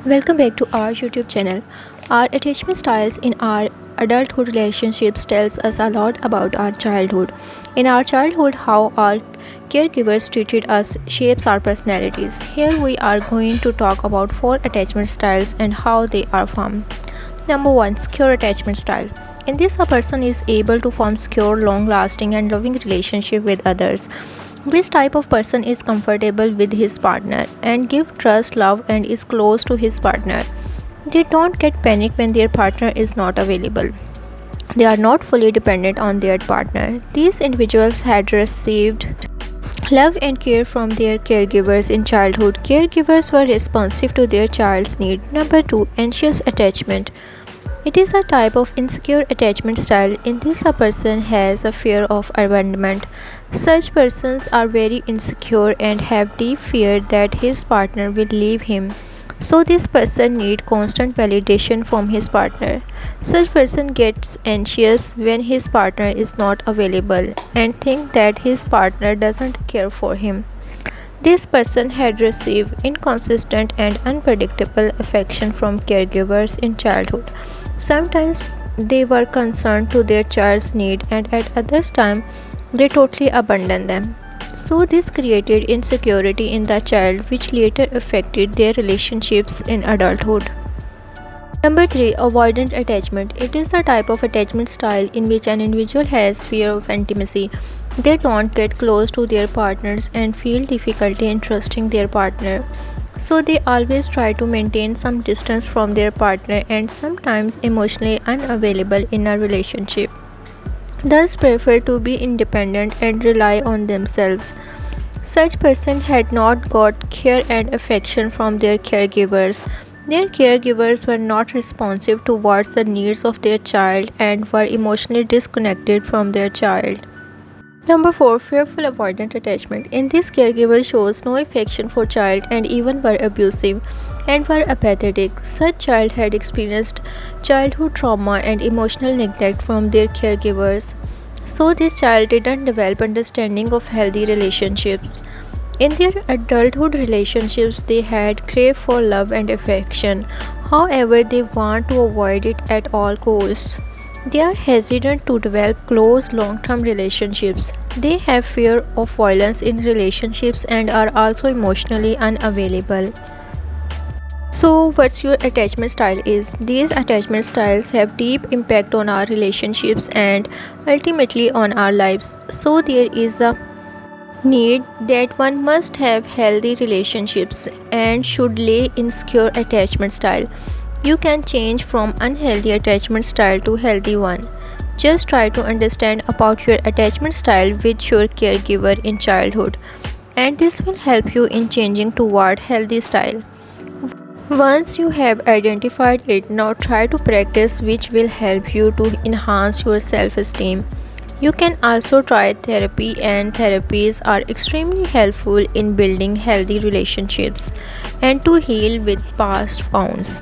Welcome back to our YouTube channel. Our attachment styles in our adulthood relationships tells us a lot about our childhood. In our childhood, how our caregivers treated us shapes our personalities. Here we are going to talk about 4 attachment styles and how they are formed. Number 1. Secure attachment style. In this, a person is able to form secure, long-lasting and loving relationship with others. This type of person is comfortable with his partner and give trust, love and is close to his partner. They don't get panic when their partner is not available. They are not fully dependent on their partner. These individuals had received love and care from their caregivers in childhood. Caregivers were responsive to their child's need. Number 2. Anxious attachment. It is a type of insecure attachment style. In this, a person has a fear of abandonment. Such persons are very insecure and have deep fear that his partner will leave him. So this person needs constant validation from his partner. Such person gets anxious when his partner is not available and think that his partner doesn't care for him. This person had received inconsistent and unpredictable affection from caregivers in childhood. Sometimes they were concerned to their child's need and at others time they totally abandoned them. So this created insecurity in the child which later affected their relationships in adulthood. Number 3. Avoidant attachment. It is a type of attachment style in which an individual has fear of intimacy. They don't get close to their partners and feel difficulty in trusting their partner. So they always try to maintain some distance from their partner and sometimes emotionally unavailable in a relationship. Thus prefer to be independent and rely on themselves. Such person had not got care and affection from their caregivers. Their caregivers were not responsive towards the needs of their child and were emotionally disconnected from their child. Number 4. Fearful avoidant attachment. In this, caregiver shows no affection for child and even were abusive and were apathetic. Such child had experienced childhood trauma and emotional neglect from their caregivers. So this child didn't develop understanding of healthy relationships. In their adulthood relationships, they had crave for love and affection. However, they want to avoid it at all costs. They are hesitant to develop close long-term relationships. They have fear of violence in relationships and are also emotionally unavailable. So what's your attachment style is? These attachment styles have deep impact on our relationships and ultimately on our lives. So there is a need that one must have healthy relationships and should lay in secure attachment style. You can change from unhealthy attachment style to healthy one. Just try to understand about your attachment style with your caregiver in childhood, and this will help you in changing toward healthy style. Once you have identified it, now try to practice which will help you to enhance your self-esteem. You can also try therapy, and therapies are extremely helpful in building healthy relationships and to heal with past wounds.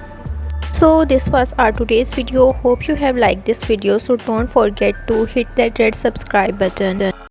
So this was our today's video. Hope you have liked this video. So don't forget to hit that red subscribe button.